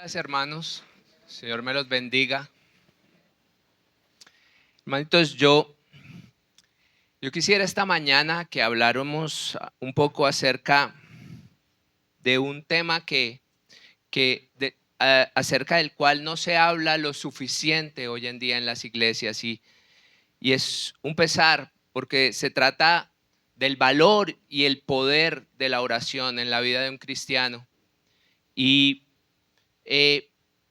Gracias, hermanos. Señor me los bendiga. Hermanitos, yo quisiera esta mañana que habláramos un poco acerca de un tema acerca del cual no se habla lo suficiente hoy en día en las iglesias y es un pesar porque se trata del valor y el poder de la oración en la vida de un cristiano. Y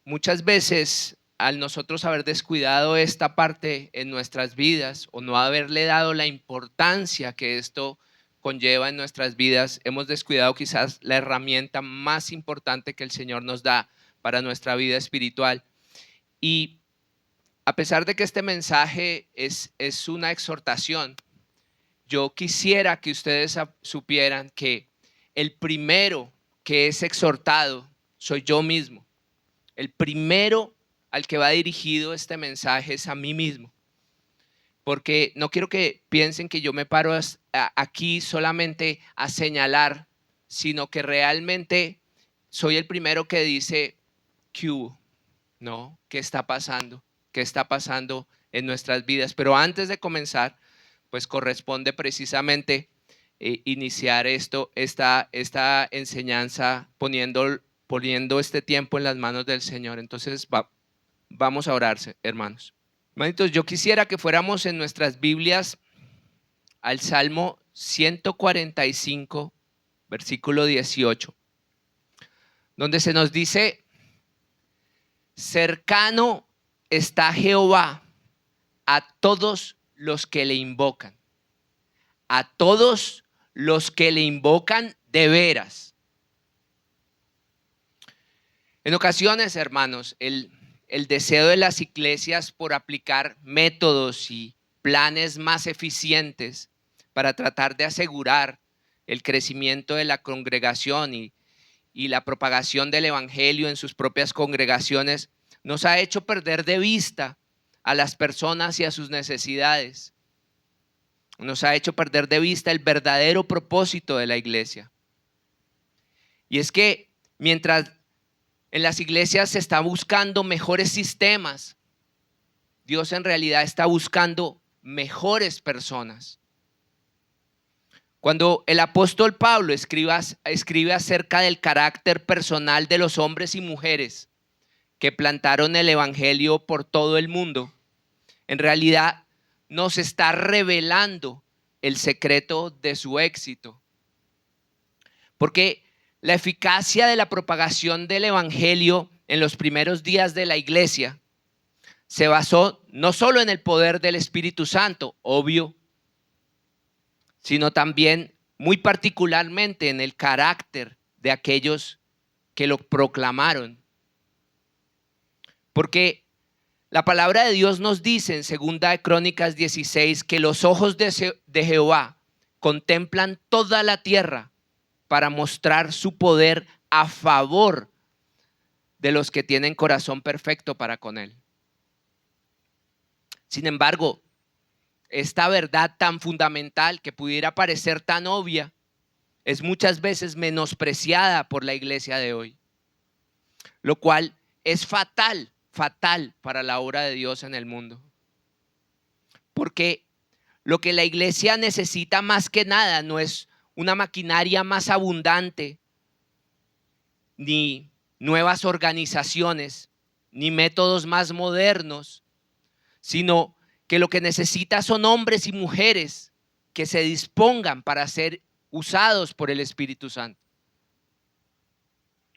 muchas veces al nosotros haber descuidado esta parte en nuestras vidas o no haberle dado la importancia que esto conlleva en nuestras vidas, hemos descuidado quizás la herramienta más importante que el Señor nos da para nuestra vida espiritual. Y a pesar de que este mensaje es una exhortación, yo quisiera que ustedes supieran que el primero que es exhortado soy yo mismo. El primero al que va dirigido este mensaje es a mí mismo, porque no quiero que piensen que yo me paro aquí solamente a señalar, sino que realmente soy el primero que dice, ¿qué hubo? ¿No? ¿Qué está pasando? ¿Qué está pasando en nuestras vidas? Pero antes de comenzar, pues corresponde precisamente iniciar esta enseñanza poniendo este tiempo en las manos del Señor. Entonces vamos a orarse, hermanos. Hermanitos, yo quisiera que fuéramos en nuestras Biblias al Salmo 145, versículo 18, donde se nos dice: cercano está Jehová a todos los que le invocan, a todos los que le invocan de veras. En ocasiones, hermanos, el deseo de las iglesias por aplicar métodos y planes más eficientes para tratar de asegurar el crecimiento de la congregación y la propagación del evangelio en sus propias congregaciones nos ha hecho perder de vista a las personas y a sus necesidades. Nos ha hecho perder de vista el verdadero propósito de la iglesia. Y es que mientras en las iglesias se está buscando mejores sistemas, Dios en realidad está buscando mejores personas. Cuando el apóstol Pablo escribe acerca del carácter personal de los hombres y mujeres que plantaron el evangelio por todo el mundo, en realidad nos está revelando el secreto de su éxito. Porque la eficacia de la propagación del evangelio en los primeros días de la iglesia se basó no solo en el poder del Espíritu Santo, obvio, sino también muy particularmente en el carácter de aquellos que lo proclamaron. Porque la palabra de Dios nos dice en 2 Crónicas 16 que los ojos de Jehová contemplan toda la tierra para mostrar su poder a favor de los que tienen corazón perfecto para con él. Sin embargo, esta verdad tan fundamental que pudiera parecer tan obvia es muchas veces menospreciada por la iglesia de hoy, lo cual es fatal para la obra de Dios en el mundo. Porque lo que la iglesia necesita más que nada no es una maquinaria más abundante, ni nuevas organizaciones, ni métodos más modernos, sino que lo que necesita son hombres y mujeres que se dispongan para ser usados por el Espíritu Santo.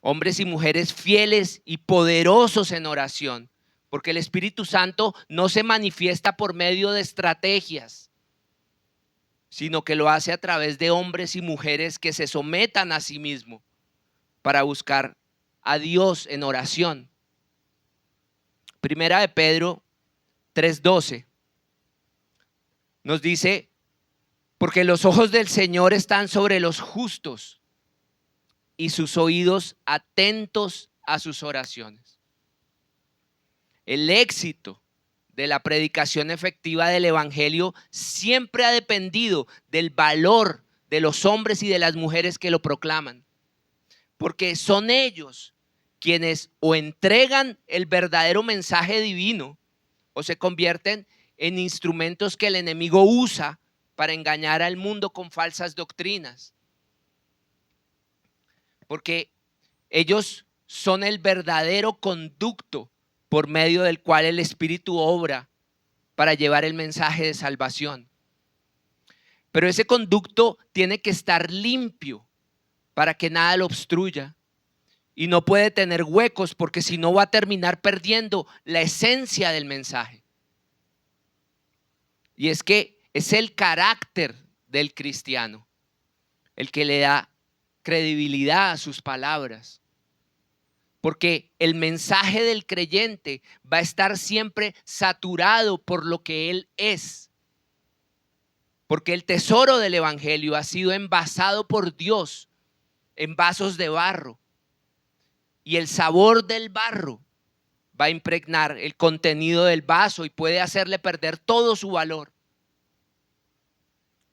Hombres y mujeres fieles y poderosos en oración, porque el Espíritu Santo no se manifiesta por medio de estrategias, sino que lo hace a través de hombres y mujeres que se sometan a sí mismos para buscar a Dios en oración. Primera de Pedro 3:12 nos dice: porque los ojos del Señor están sobre los justos y sus oídos atentos a sus oraciones. El éxito de la predicación efectiva del evangelio siempre ha dependido del valor de los hombres y de las mujeres que lo proclaman, porque son ellos quienes o entregan el verdadero mensaje divino o se convierten en instrumentos que el enemigo usa para engañar al mundo con falsas doctrinas. Porque ellos son el verdadero conducto por medio del cual el Espíritu obra para llevar el mensaje de salvación. Pero ese conducto tiene que estar limpio para que nada lo obstruya. Y no puede tener huecos porque si no va a terminar perdiendo la esencia del mensaje. Y es que es el carácter del cristiano el que le da credibilidad a sus palabras. Porque el mensaje del creyente va a estar siempre saturado por lo que él es. Porque el tesoro del evangelio ha sido envasado por Dios en vasos de barro. Y el sabor del barro va a impregnar el contenido del vaso y puede hacerle perder todo su valor.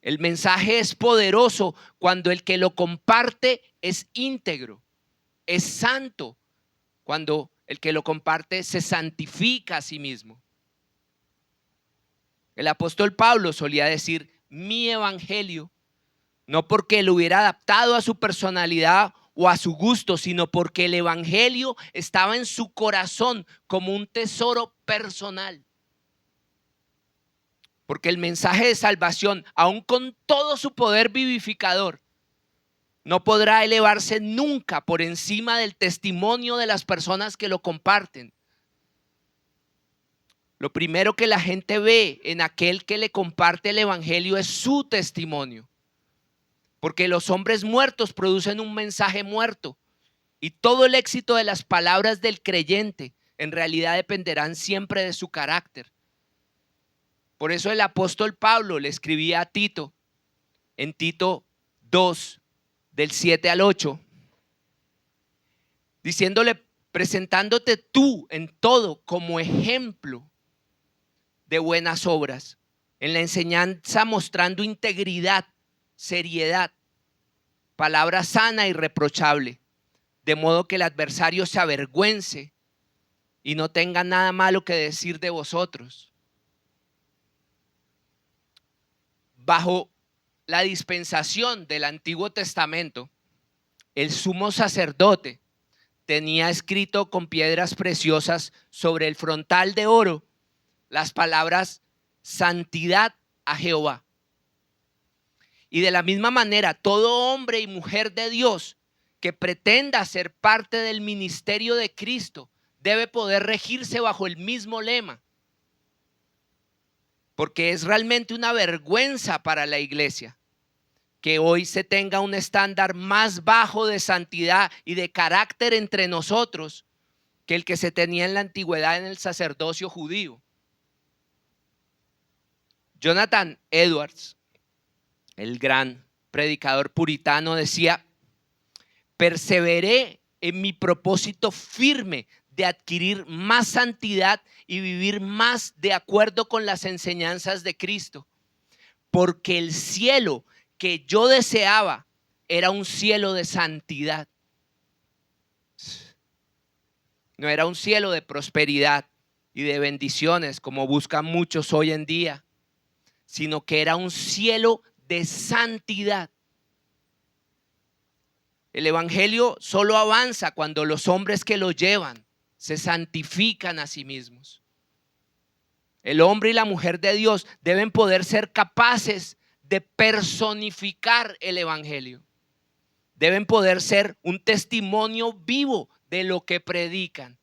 El mensaje es poderoso cuando el que lo comparte es íntegro, es santo, cuando el que lo comparte se santifica a sí mismo. El apóstol Pablo solía decir mi evangelio, no porque lo hubiera adaptado a su personalidad o a su gusto, sino porque el evangelio estaba en su corazón como un tesoro personal. Porque el mensaje de salvación, aun con todo su poder vivificador, no podrá elevarse nunca por encima del testimonio de las personas que lo comparten. Lo primero que la gente ve en aquel que le comparte el evangelio es su testimonio. Porque los hombres muertos producen un mensaje muerto. Y todo el éxito de las palabras del creyente en realidad dependerán siempre de su carácter. Por eso el apóstol Pablo le escribía a Tito, en Tito 2, del 7 al 8, diciéndole, presentándote tú en todo como ejemplo de buenas obras, en la enseñanza mostrando integridad, seriedad, palabra sana y reprochable, de modo que el adversario se avergüence y no tenga nada malo que decir de vosotros. Bajo la dispensación del Antiguo Testamento, el sumo sacerdote tenía escrito con piedras preciosas sobre el frontal de oro las palabras santidad a Jehová. Y de la misma manera, todo hombre y mujer de Dios que pretenda ser parte del ministerio de Cristo debe poder regirse bajo el mismo lema. Porque es realmente una vergüenza para la iglesia que hoy se tenga un estándar más bajo de santidad y de carácter entre nosotros que el que se tenía en la antigüedad en el sacerdocio judío. Jonathan Edwards, el gran predicador puritano, decía: perseveré en mi propósito firme de adquirir más santidad y vivir más de acuerdo con las enseñanzas de Cristo, porque el cielo que yo deseaba era un cielo de santidad. No era un cielo de prosperidad y de bendiciones como buscan muchos hoy en día, sino que era un cielo de santidad. El evangelio solo avanza cuando los hombres que lo llevan se santifican a sí mismos. El hombre y la mujer de Dios deben poder ser capaces de personificar el evangelio. Deben poder ser un testimonio vivo de lo que predican.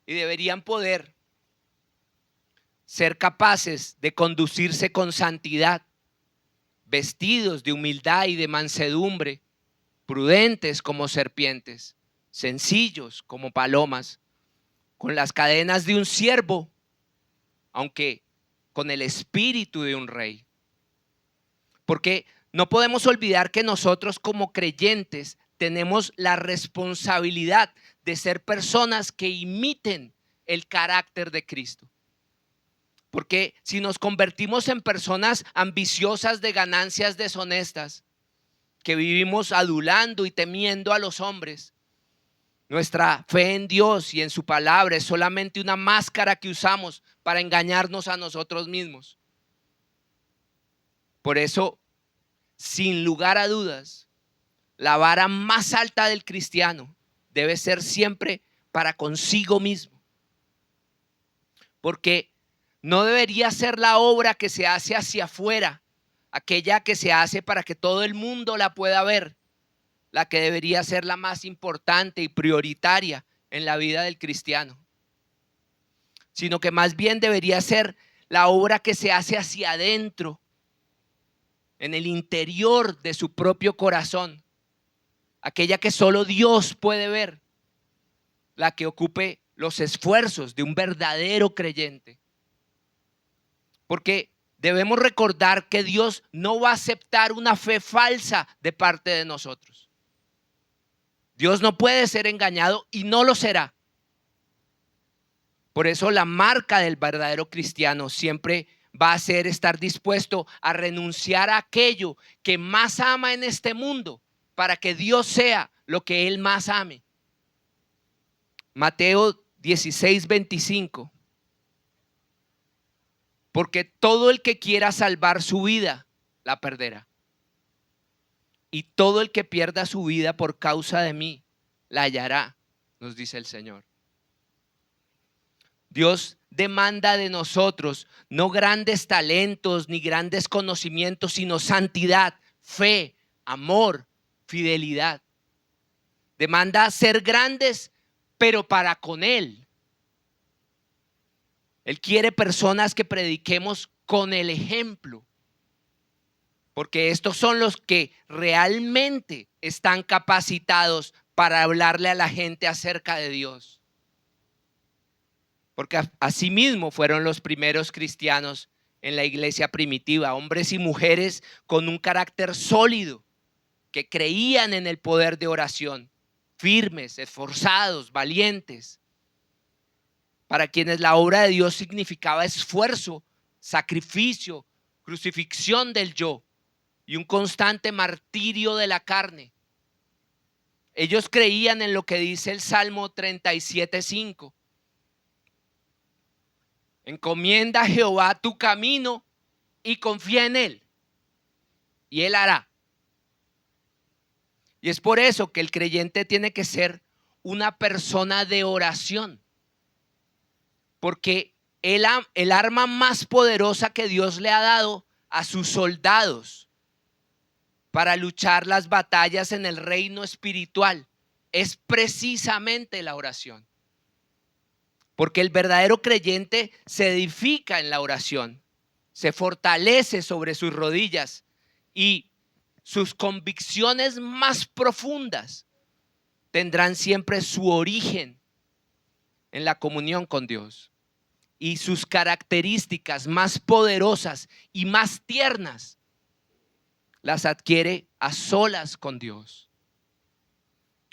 Y deberían poder ser capaces de conducirse con santidad, vestidos de humildad y de mansedumbre, prudentes como serpientes, sencillos como palomas, con las cadenas de un siervo, aunque con el espíritu de un rey. Porque no podemos olvidar que nosotros como creyentes tenemos la responsabilidad de ser personas que imiten el carácter de Cristo. Porque si nos convertimos en personas ambiciosas de ganancias deshonestas, que vivimos adulando y temiendo a los hombres, nuestra fe en Dios y en su palabra es solamente una máscara que usamos para engañarnos a nosotros mismos. Por eso, sin lugar a dudas, la vara más alta del cristiano debe ser siempre para consigo mismo. Porque no debería ser la obra que se hace hacia afuera, aquella que se hace para que todo el mundo la pueda ver, la que debería ser la más importante y prioritaria en la vida del cristiano, sino que más bien debería ser la obra que se hace hacia adentro, en el interior de su propio corazón, aquella que solo Dios puede ver, la que ocupe los esfuerzos de un verdadero creyente. Porque debemos recordar que Dios no va a aceptar una fe falsa de parte de nosotros. Dios no puede ser engañado y no lo será. Por eso la marca del verdadero cristiano siempre va a ser estar dispuesto a renunciar a aquello que más ama en este mundo para que Dios sea lo que Él más ame. Mateo 16:25. Porque todo el que quiera salvar su vida, la perderá. Y todo el que pierda su vida por causa de mí, la hallará, nos dice el Señor. Dios demanda de nosotros no grandes talentos ni grandes conocimientos, sino santidad, fe, amor, fidelidad. Demanda ser grandes, pero para con Él. Él quiere personas que prediquemos con el ejemplo, porque estos son los que realmente están capacitados para hablarle a la gente acerca de Dios. Porque asimismo fueron los primeros cristianos en la iglesia primitiva, hombres y mujeres con un carácter sólido, que creían en el poder de oración, firmes, esforzados, valientes, para quienes la obra de Dios significaba esfuerzo, sacrificio, crucifixión del yo y un constante martirio de la carne. Ellos creían en lo que dice el Salmo 37:5. Encomienda a Jehová tu camino y confía en Él, y Él hará. Y es por eso que el creyente tiene que ser una persona de oración, porque el arma más poderosa que Dios le ha dado a sus soldados para luchar las batallas en el reino espiritual es precisamente la oración. Porque el verdadero creyente se edifica en la oración, se fortalece sobre sus rodillas y sus convicciones más profundas tendrán siempre su origen en la comunión con Dios. Y sus características más poderosas y más tiernas las adquiere a solas con Dios.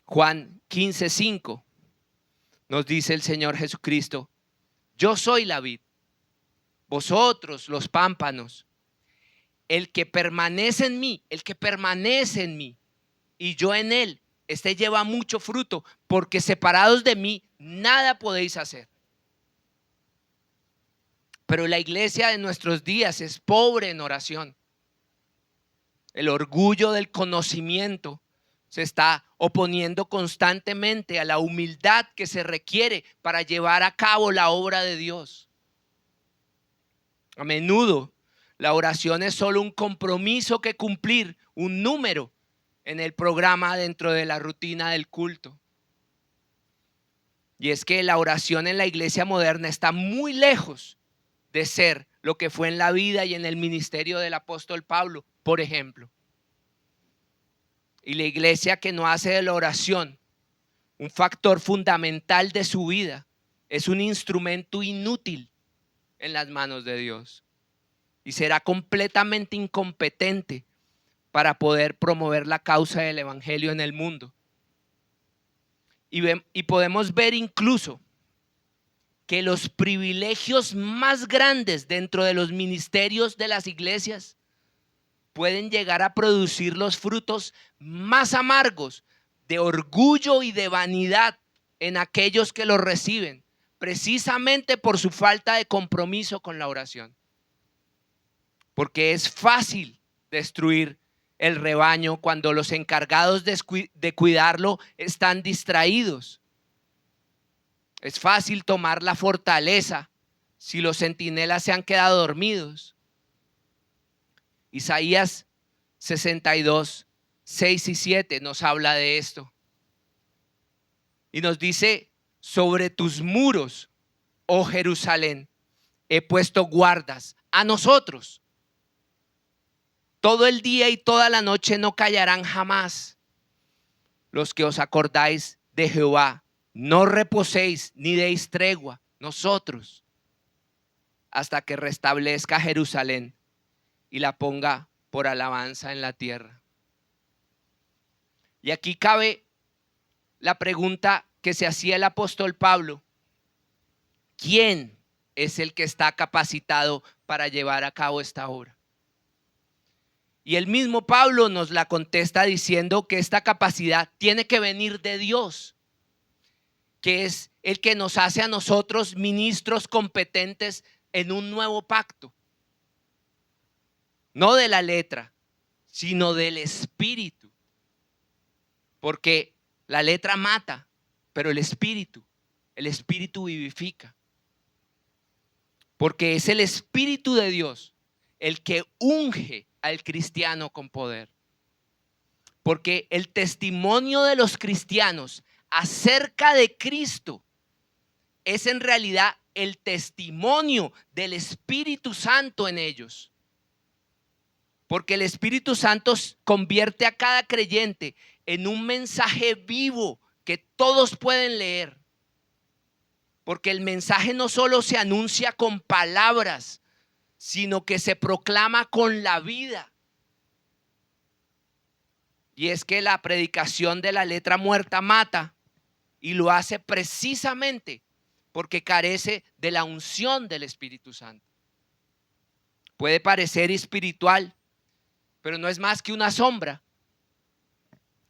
Juan 15:5 nos dice el Señor Jesucristo: yo soy la vid, vosotros los pámpanos. El que permanece en mí y yo en él, este lleva mucho fruto, porque separados de mí nada podéis hacer. Pero la iglesia de nuestros días es pobre en oración. El orgullo del conocimiento se está oponiendo constantemente a la humildad que se requiere para llevar a cabo la obra de Dios. A menudo la oración es solo un compromiso que cumplir, un número en el programa dentro de la rutina del culto. Y es que la oración en la iglesia moderna está muy lejos de ser lo que fue en la vida y en el ministerio del apóstol Pablo, por ejemplo. Y la iglesia que no hace de la oración un factor fundamental de su vida es un instrumento inútil en las manos de Dios y será completamente incompetente para poder promover la causa del evangelio en el mundo. Y podemos ver incluso que los privilegios más grandes dentro de los ministerios de las iglesias pueden llegar a producir los frutos más amargos de orgullo y de vanidad en aquellos que los reciben, precisamente por su falta de compromiso con la oración. Porque es fácil destruir el rebaño cuando los encargados de cuidarlo están distraídos. Es fácil tomar la fortaleza si los centinelas se han quedado dormidos. Isaías 62, 6 y 7 nos habla de esto. Y nos dice: sobre tus muros, oh Jerusalén, he puesto guardas a nosotros. Todo el día y toda la noche no callarán jamás. Los que os acordáis de Jehová, no reposéis ni deis tregua, nosotros, hasta que restablezca Jerusalén y la ponga por alabanza en la tierra. Y aquí cabe la pregunta que se hacía el apóstol Pablo: ¿quién es el que está capacitado para llevar a cabo esta obra? Y el mismo Pablo nos la contesta diciendo que esta capacidad tiene que venir de Dios, que es el que nos hace a nosotros ministros competentes en un nuevo pacto. No de la letra, sino del espíritu. Porque la letra mata, pero el espíritu vivifica. Porque es el Espíritu de Dios el que unge al cristiano con poder. Porque el testimonio de los cristianos acerca de Cristo es en realidad el testimonio del Espíritu Santo en ellos. Porque el Espíritu Santo convierte a cada creyente en un mensaje vivo que todos pueden leer. Porque el mensaje no solo se anuncia con palabras, sino que se proclama con la vida. Y es que la predicación de la letra muerta mata, y lo hace precisamente porque carece de la unción del Espíritu Santo. Puede parecer espiritual, pero no es más que una sombra,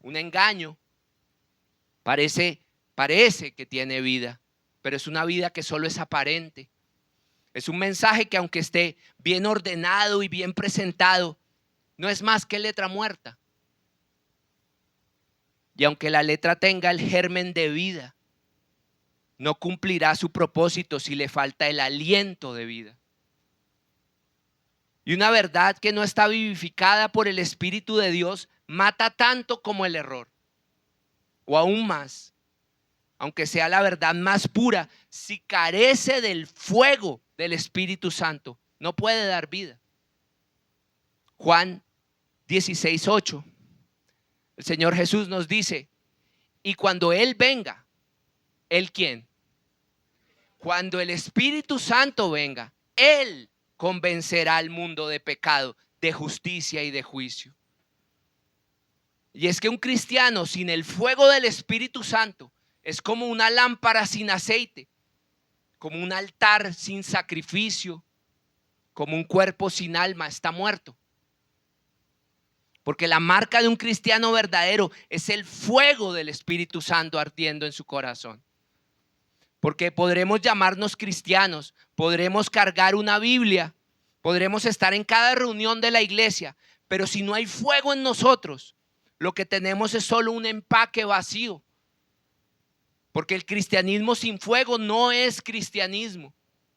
un engaño. Parece que tiene vida, pero es una vida que solo es aparente. Es un mensaje que, aunque esté bien ordenado y bien presentado, no es más que letra muerta. Y aunque la letra tenga el germen de vida, no cumplirá su propósito si le falta el aliento de vida. Y una verdad que no está vivificada por el Espíritu de Dios mata tanto como el error, o aún más. Aunque sea la verdad más pura, si carece del fuego del Espíritu Santo, no puede dar vida. Juan 16:8. El Señor Jesús nos dice: y cuando Él venga, ¿Él quién? Cuando el Espíritu Santo venga, Él convencerá al mundo de pecado, de justicia y de juicio. Y es que un cristiano sin el fuego del Espíritu Santo es como una lámpara sin aceite, como un altar sin sacrificio, como un cuerpo sin alma, está muerto. Porque la marca de un cristiano verdadero es el fuego del Espíritu Santo ardiendo en su corazón. Porque podremos llamarnos cristianos, podremos cargar una Biblia, podremos estar en cada reunión de la iglesia, pero si no hay fuego en nosotros, lo que tenemos es solo un empaque vacío. Porque el cristianismo sin fuego no es cristianismo,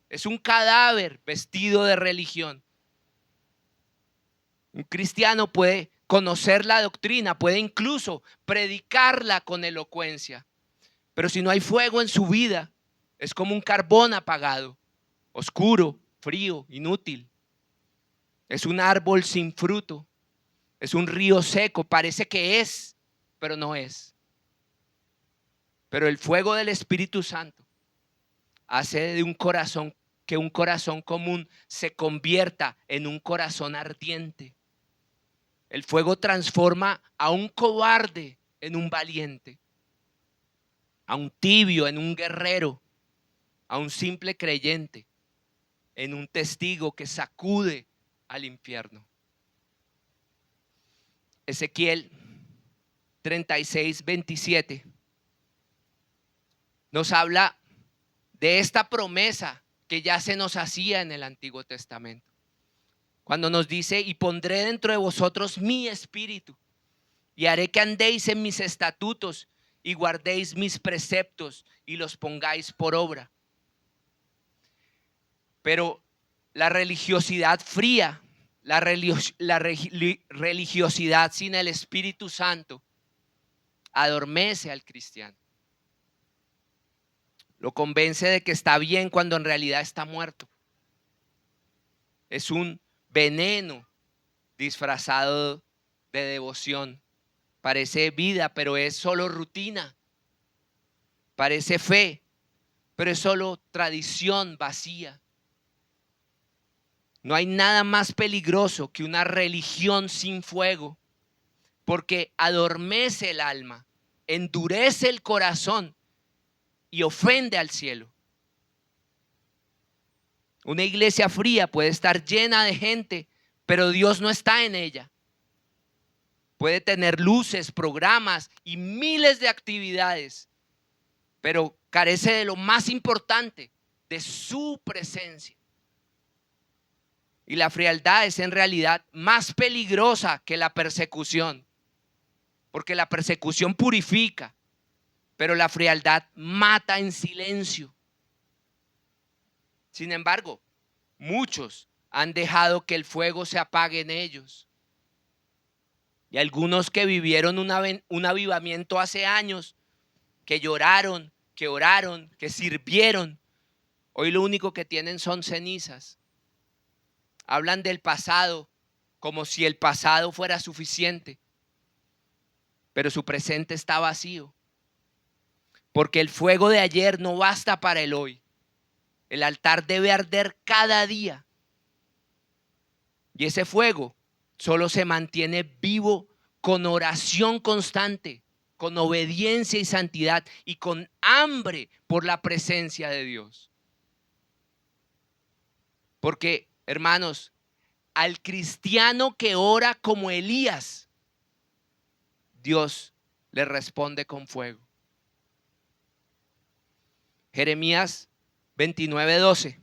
es un cadáver vestido de religión. Un cristiano puede conocer la doctrina, puede incluso predicarla con elocuencia, pero si no hay fuego en su vida, es como un carbón apagado, oscuro, frío, inútil. Es un árbol sin fruto, es un río seco, parece que es, pero no es. Pero el fuego del Espíritu Santo hace de un corazón común se convierta en un corazón ardiente. El fuego transforma a un cobarde en un valiente, a un tibio en un guerrero, a un simple creyente en un testigo que sacude al infierno. Ezequiel 36:27 nos habla de esta promesa que ya se nos hacía en el Antiguo Testamento. Cuando nos dice: y pondré dentro de vosotros mi espíritu, y haré que andéis en mis estatutos, y guardéis mis preceptos, y los pongáis por obra. Pero la religiosidad fría, la religiosidad sin el Espíritu Santo, adormece al cristiano. Lo convence de que está bien cuando en realidad está muerto. Es un veneno disfrazado de devoción. Parece vida, pero es solo rutina. Parece fe, pero es solo tradición vacía. No hay nada más peligroso que una religión sin fuego, porque adormece el alma, endurece el corazón y ofende al cielo. Una iglesia fría puede estar llena de gente, pero Dios no está en ella. Puede tener luces, programas y miles de actividades, pero carece de lo más importante, de su presencia. Y la frialdad es en realidad más peligrosa que la persecución, porque la persecución purifica, pero la frialdad mata en silencio. Sin embargo, muchos han dejado que el fuego se apague en ellos. Y algunos que vivieron un avivamiento hace años, que lloraron, que oraron, que sirvieron, hoy lo único que tienen son cenizas. Hablan del pasado como si el pasado fuera suficiente, pero su presente está vacío. Porque el fuego de ayer no basta para el hoy. El altar debe arder cada día. Y ese fuego solo se mantiene vivo con oración constante, con obediencia y santidad y con hambre por la presencia de Dios. Porque, hermanos, al cristiano que ora como Elías, Dios le responde con fuego. Jeremías 29:12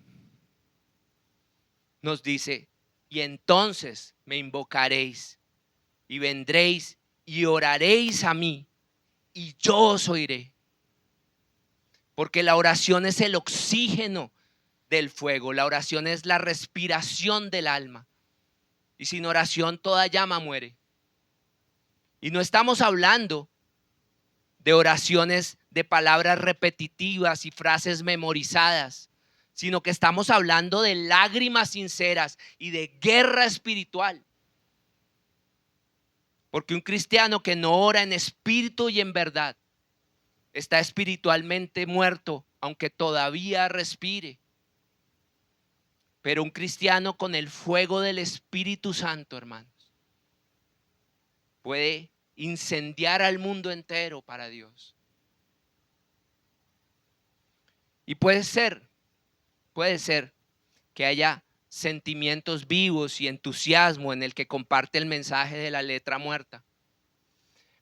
nos dice: y entonces me invocaréis y vendréis y oraréis a mí y yo os oiré. Porque la oración es el oxígeno del fuego, la oración es la respiración del alma. Y sin oración toda llama muere. Y no estamos hablando de oraciones de palabras repetitivas y frases memorizadas, sino que estamos hablando de lágrimas sinceras y de guerra espiritual. Porque un cristiano que no ora en espíritu y en verdad está espiritualmente muerto, aunque todavía respire. Pero un cristiano con el fuego del Espíritu Santo, hermanos, puede incendiar al mundo entero para Dios. Y puede ser que haya sentimientos vivos y entusiasmo en el que comparte el mensaje de la letra muerta.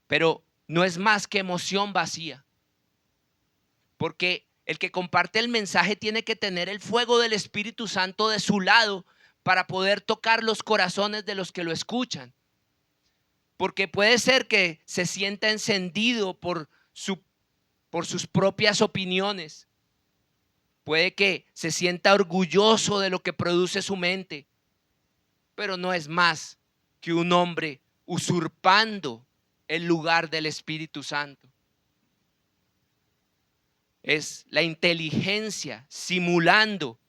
Pero no es más que emoción vacía. Porque el que comparte el mensaje tiene que tener el fuego del Espíritu Santo de su lado para poder tocar los corazones de los que lo escuchan. Porque puede ser que se sienta encendido por sus propias opiniones. Puede que se sienta orgulloso de lo que produce su mente, pero no es más que un hombre usurpando el lugar del Espíritu Santo. Es la inteligencia simulando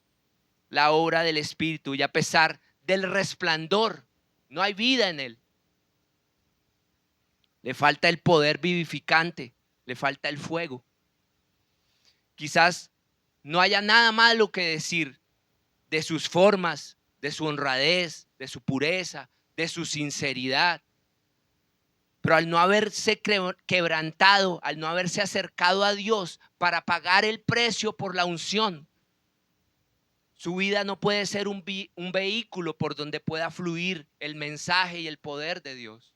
la obra del Espíritu, y a pesar del resplandor, no hay vida en él. Le falta el poder vivificante, le falta el fuego. Quizás no haya nada malo que decir de sus formas, de su honradez, de su pureza, de su sinceridad. Pero al no haberse quebrantado, al no haberse acercado a Dios para pagar el precio por la unción, su vida no puede ser un vehículo por donde pueda fluir el mensaje y el poder de Dios.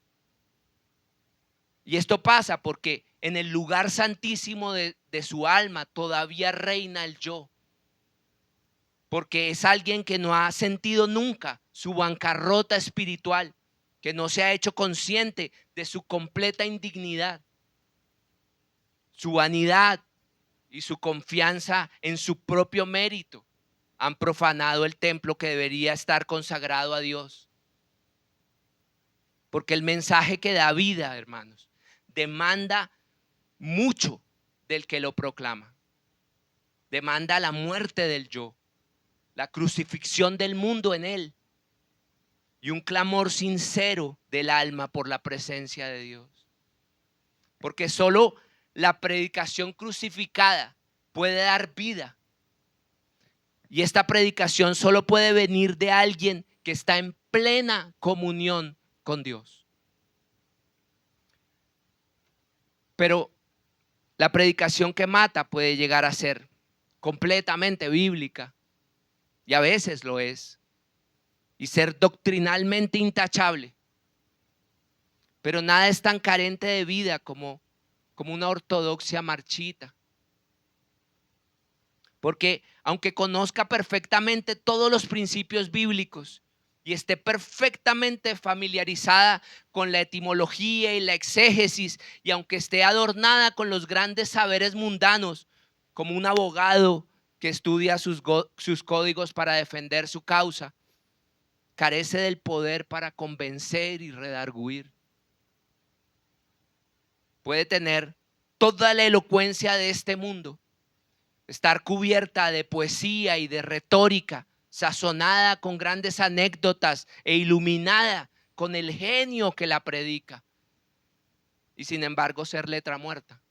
Y esto pasa porque en el lugar santísimo de su alma todavía reina el yo. Porque es alguien que no ha sentido nunca su bancarrota espiritual, que no se ha hecho consciente de su completa indignidad, su vanidad y su confianza en su propio mérito. Han profanado el templo que debería estar consagrado a Dios. Porque el mensaje que da vida, hermanos, demanda mucho del que lo proclama. Demanda la muerte del yo, la crucifixión del mundo en él y un clamor sincero del alma por la presencia de Dios. Porque solo la predicación crucificada puede dar vida. Y esta predicación solo puede venir de alguien que está en plena comunión con Dios. Pero la predicación que mata puede llegar a ser completamente bíblica, y a veces lo es, y ser doctrinalmente intachable. Pero nada es tan carente de vida como una ortodoxia marchita. Porque aunque conozca perfectamente todos los principios bíblicos y esté perfectamente familiarizada con la etimología y la exégesis, y aunque esté adornada con los grandes saberes mundanos, como un abogado que estudia sus códigos para defender su causa, carece del poder para convencer y redarguir. Puede tener toda la elocuencia de este mundo, estar cubierta de poesía y de retórica, sazonada con grandes anécdotas e iluminada con el genio que la predica, y sin embargo ser letra muerta.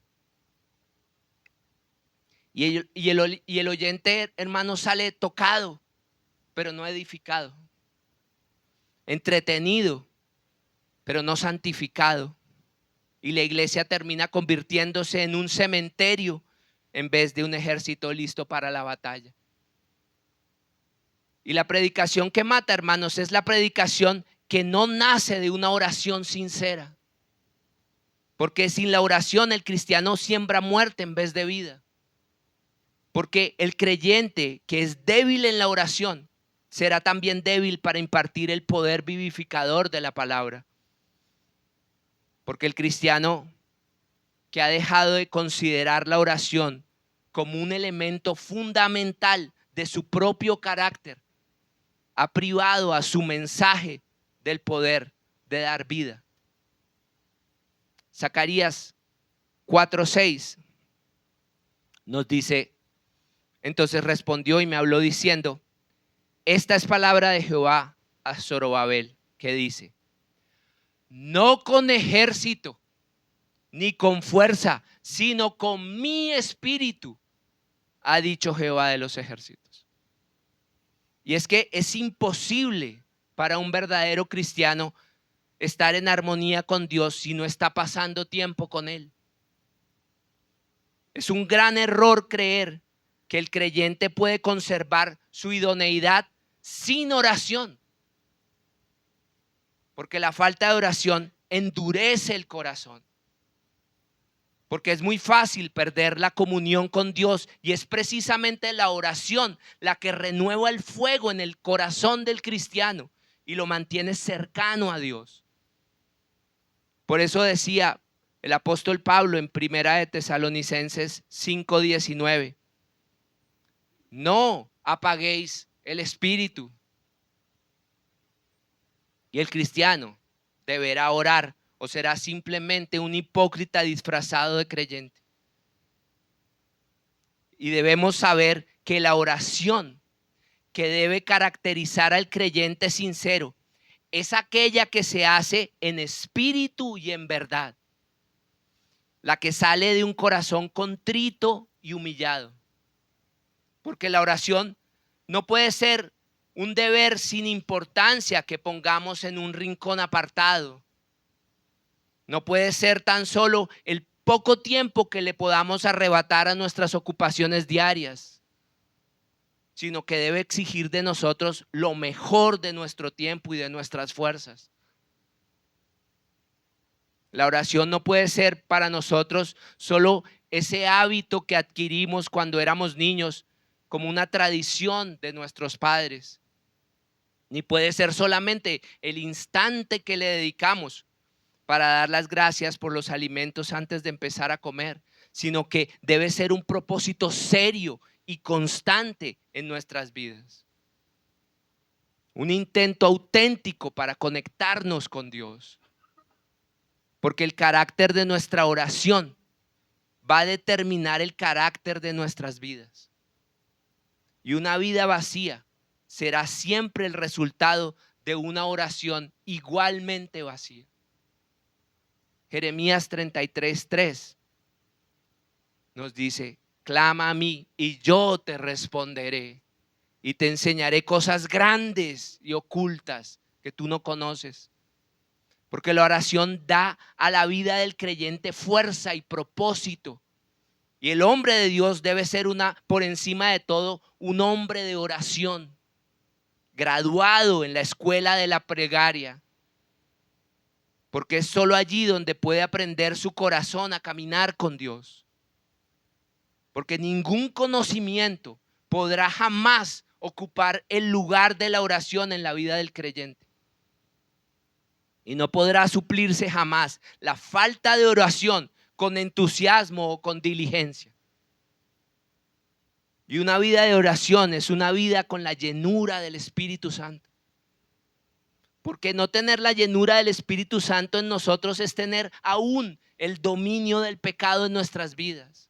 Y el oyente, hermano, sale tocado, pero no edificado, entretenido, pero no santificado. Y la iglesia termina convirtiéndose en un cementerio en vez de un ejército listo para la batalla. Y la predicación que mata, hermanos, es la predicación que no nace de una oración sincera. Porque sin la oración el cristiano siembra muerte en vez de vida. Porque el creyente que es débil en la oración será también débil para impartir el poder vivificador de la palabra. Porque el cristiano que ha dejado de considerar la oración como un elemento fundamental de su propio carácter, ha privado a su mensaje del poder de dar vida. Zacarías 4:6 nos dice: entonces respondió y me habló diciendo, esta es palabra de Jehová a Zorobabel, que dice, no con ejército ni con fuerza, sino con mi espíritu, ha dicho Jehová de los ejércitos. Y es que es imposible para un verdadero cristiano estar en armonía con Dios si no está pasando tiempo con Él. Es un gran error creer que el creyente puede conservar su idoneidad sin oración, porque la falta de oración endurece el corazón. Porque es muy fácil perder la comunión con Dios, y es precisamente la oración la que renueva el fuego en el corazón del cristiano y lo mantiene cercano a Dios. Por eso decía el apóstol Pablo en Primera de Tesalonicenses 5:19, no apaguéis el espíritu. Y el cristiano deberá orar, o será simplemente un hipócrita disfrazado de creyente. Y debemos saber que la oración que debe caracterizar al creyente sincero es aquella que se hace en espíritu y en verdad, la que sale de un corazón contrito y humillado. Porque la oración no puede ser un deber sin importancia que pongamos en un rincón apartado. No puede ser tan solo el poco tiempo que le podamos arrebatar a nuestras ocupaciones diarias, sino que debe exigir de nosotros lo mejor de nuestro tiempo y de nuestras fuerzas. La oración no puede ser para nosotros solo ese hábito que adquirimos cuando éramos niños, como una tradición de nuestros padres, ni puede ser solamente el instante que le dedicamos para dar las gracias por los alimentos antes de empezar a comer, sino que debe ser un propósito serio y constante en nuestras vidas. Un intento auténtico para conectarnos con Dios. Porque el carácter de nuestra oración va a determinar el carácter de nuestras vidas. Y una vida vacía será siempre el resultado de una oración igualmente vacía. Jeremías 33:3 nos dice: clama a mí y yo te responderé y te enseñaré cosas grandes y ocultas que tú no conoces. Porque la oración da a la vida del creyente fuerza y propósito. Y el hombre de Dios debe ser por encima de todo, un hombre de oración, graduado en la escuela de la plegaria. Porque es solo allí donde puede aprender su corazón a caminar con Dios. Porque ningún conocimiento podrá jamás ocupar el lugar de la oración en la vida del creyente. Y no podrá suplirse jamás la falta de oración con entusiasmo o con diligencia. Y una vida de oración es una vida con la llenura del Espíritu Santo. Porque no tener la llenura del Espíritu Santo en nosotros es tener aún el dominio del pecado en nuestras vidas.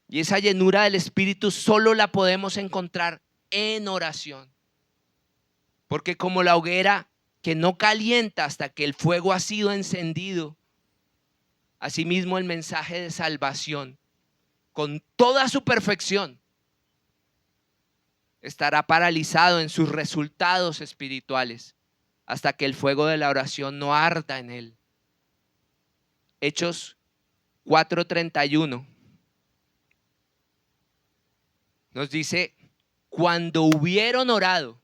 Y esa llenura del Espíritu solo la podemos encontrar en oración. Porque como la hoguera que no calienta hasta que el fuego ha sido encendido, asimismo el mensaje de salvación, con toda su perfección, estará paralizado en sus resultados espirituales hasta que el fuego de la oración no arda en él. Hechos 4:31 nos dice: cuando hubieron orado,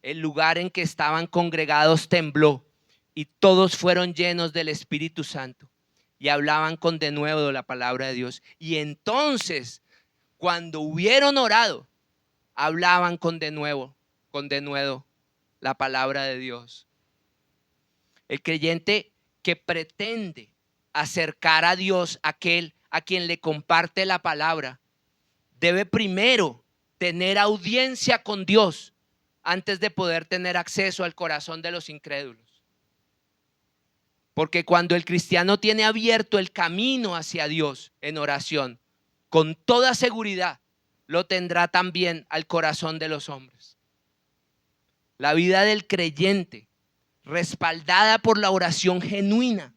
el lugar en que estaban congregados tembló y todos fueron llenos del Espíritu Santo y hablaban con denuedo la palabra de Dios. Y entonces, cuando hubieron orado, hablaban con denuedo la palabra de Dios. El creyente que pretende acercar a Dios, aquel a quien le comparte la palabra, debe primero tener audiencia con Dios antes de poder tener acceso al corazón de los incrédulos. Porque cuando el cristiano tiene abierto el camino hacia Dios en oración, con toda seguridad lo tendrá también al corazón de los hombres. La vida del creyente, respaldada por la oración genuina,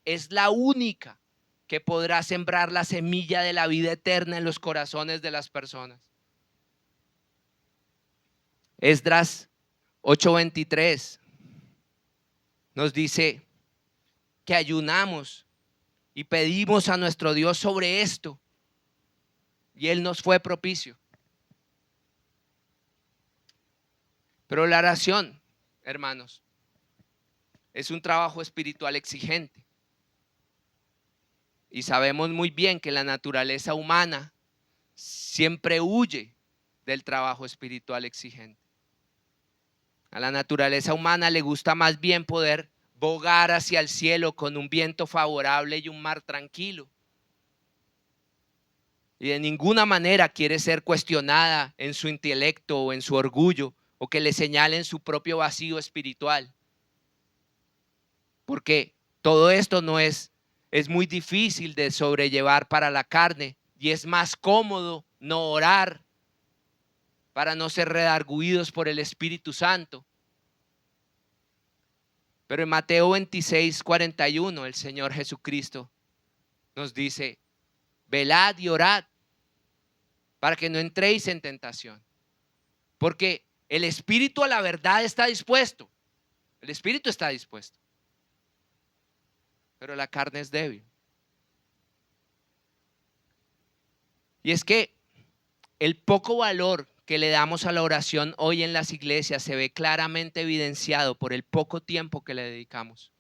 es la única que podrá sembrar la semilla de la vida eterna en los corazones de las personas. Esdras 8:23 nos dice que ayunamos y pedimos a nuestro Dios sobre esto y Él nos fue propicio. Pero la oración, hermanos, es un trabajo espiritual exigente. Y sabemos muy bien que la naturaleza humana siempre huye del trabajo espiritual exigente. A la naturaleza humana le gusta más bien poder bogar hacia el cielo con un viento favorable y un mar tranquilo. Y de ninguna manera quiere ser cuestionada en su intelecto o en su orgullo, o que le señalen su propio vacío espiritual. Porque todo esto es muy difícil de sobrellevar para la carne, y es más cómodo no orar para no ser redarguidos por el Espíritu Santo. Pero en Mateo 26:41 el Señor Jesucristo nos dice: velad y orad para que no entréis en tentación. Porque el espíritu a la verdad está dispuesto. El espíritu está dispuesto. Pero la carne es débil. Y es que el poco valor que le damos a la oración hoy en las iglesias se ve claramente evidenciado por el poco tiempo que le dedicamos.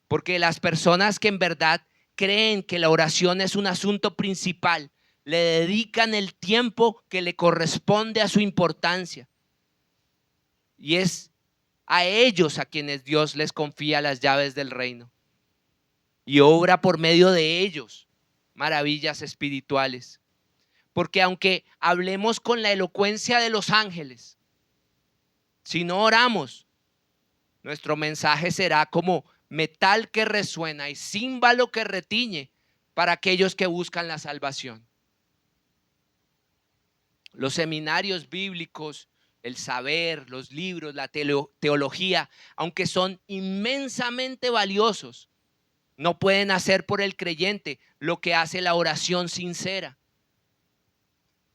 Porque las personas que en verdad creen que la oración es un asunto principal, le dedican el tiempo que le corresponde a su importancia. Y es a ellos a quienes Dios les confía las llaves del reino. Y obra por medio de ellos maravillas espirituales. Porque aunque hablemos con la elocuencia de los ángeles, si no oramos, nuestro mensaje será como metal que resuena y címbalo que retiñe para aquellos que buscan la salvación. Los seminarios bíblicos, el saber, los libros, la teología, aunque son inmensamente valiosos, no pueden hacer por el creyente lo que hace la oración sincera.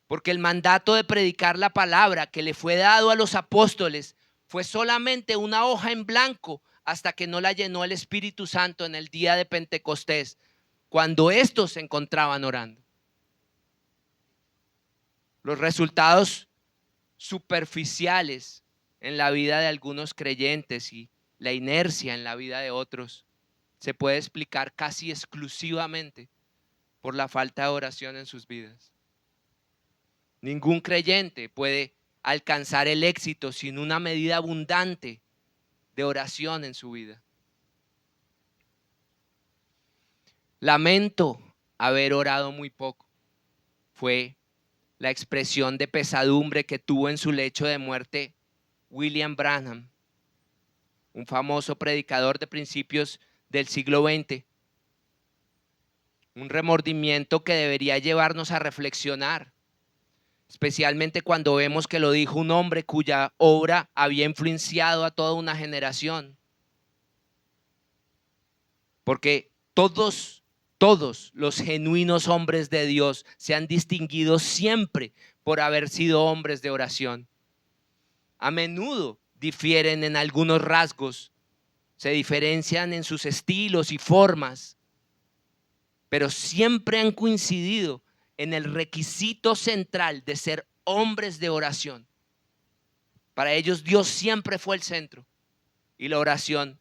Porque el mandato de predicar la palabra que le fue dado a los apóstoles fue solamente una hoja en blanco hasta que no la llenó el Espíritu Santo en el día de Pentecostés, cuando estos se encontraban orando. Los resultados superficiales en la vida de algunos creyentes y la inercia en la vida de otros se puede explicar casi exclusivamente por la falta de oración en sus vidas. Ningún creyente puede alcanzar el éxito sin una medida abundante de oración en su vida. Lamento haber orado muy poco. Fue la expresión de pesadumbre que tuvo en su lecho de muerte William Branham, un famoso predicador de principios del siglo XX. Un remordimiento que debería llevarnos a reflexionar, especialmente cuando vemos que lo dijo un hombre cuya obra había influenciado a toda una generación. Porque todos los genuinos hombres de Dios se han distinguido siempre por haber sido hombres de oración. A menudo difieren en algunos rasgos, se diferencian en sus estilos y formas, pero siempre han coincidido en el requisito central de ser hombres de oración. Para ellos Dios siempre fue el centro y la oración,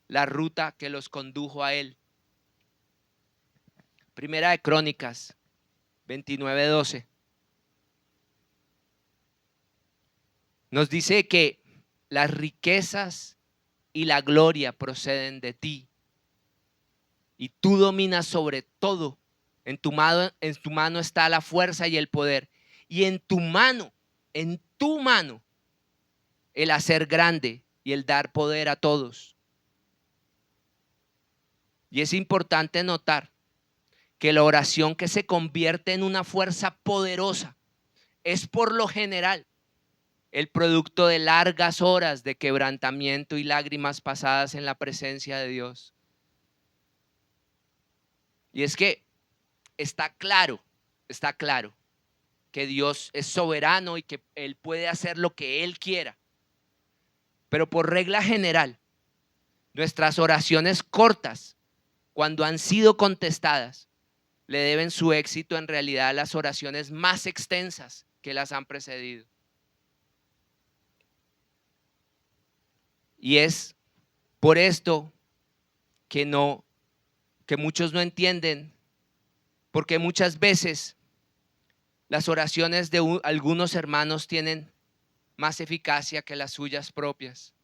la ruta que los condujo a Él. Primera de Crónicas 29:12 nos dice que las riquezas y la gloria proceden de ti y tú dominas sobre todo. En tu mano está la fuerza y el poder, y en tu mano, el hacer grande y el dar poder a todos. Y es importante notar que la oración que se convierte en una fuerza poderosa es por lo general el producto de largas horas de quebrantamiento y lágrimas pasadas en la presencia de Dios. Y es que está claro que Dios es soberano y que Él puede hacer lo que Él quiera. Pero por regla general, nuestras oraciones cortas, cuando han sido contestadas, le deben su éxito en realidad a las oraciones más extensas que las han precedido. Y es por esto que muchos no entienden, porque muchas veces las oraciones de algunos hermanos tienen más eficacia que las suyas propias.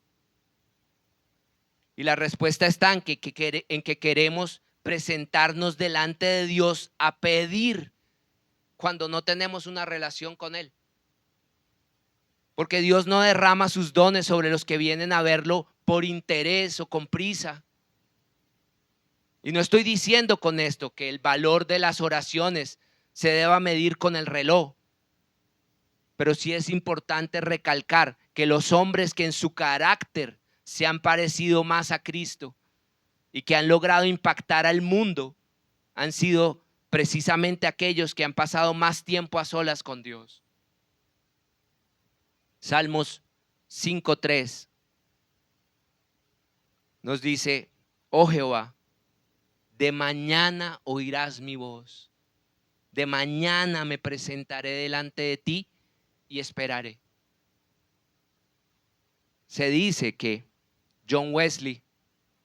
Y la respuesta está en que queremos presentarnos delante de Dios a pedir cuando no tenemos una relación con Él. Porque Dios no derrama sus dones sobre los que vienen a verlo por interés o con prisa. Y no estoy diciendo con esto que el valor de las oraciones se deba medir con el reloj. Pero sí es importante recalcar que los hombres que en su carácter se han parecido más a Cristo y que han logrado impactar al mundo han sido precisamente aquellos que han pasado más tiempo a solas con Dios. Salmos 5:3 nos dice: oh Jehová, de mañana oirás mi voz, de mañana me presentaré delante de ti y esperaré. Se dice que John Wesley,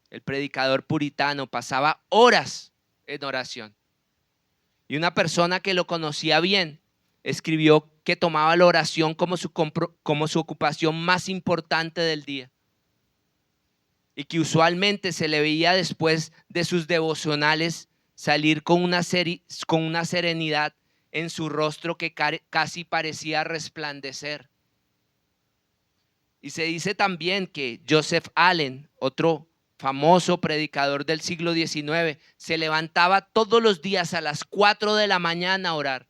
el predicador puritano, pasaba horas en oración. Y una persona que lo conocía bien escribió que tomaba la oración como su ocupación más importante del día. Y que usualmente se le veía después de sus devocionales salir con una serenidad en su rostro que casi parecía resplandecer. Y se dice también que Joseph Allen, otro famoso predicador del siglo XIX, se levantaba todos los días a las 4 de la mañana a orar.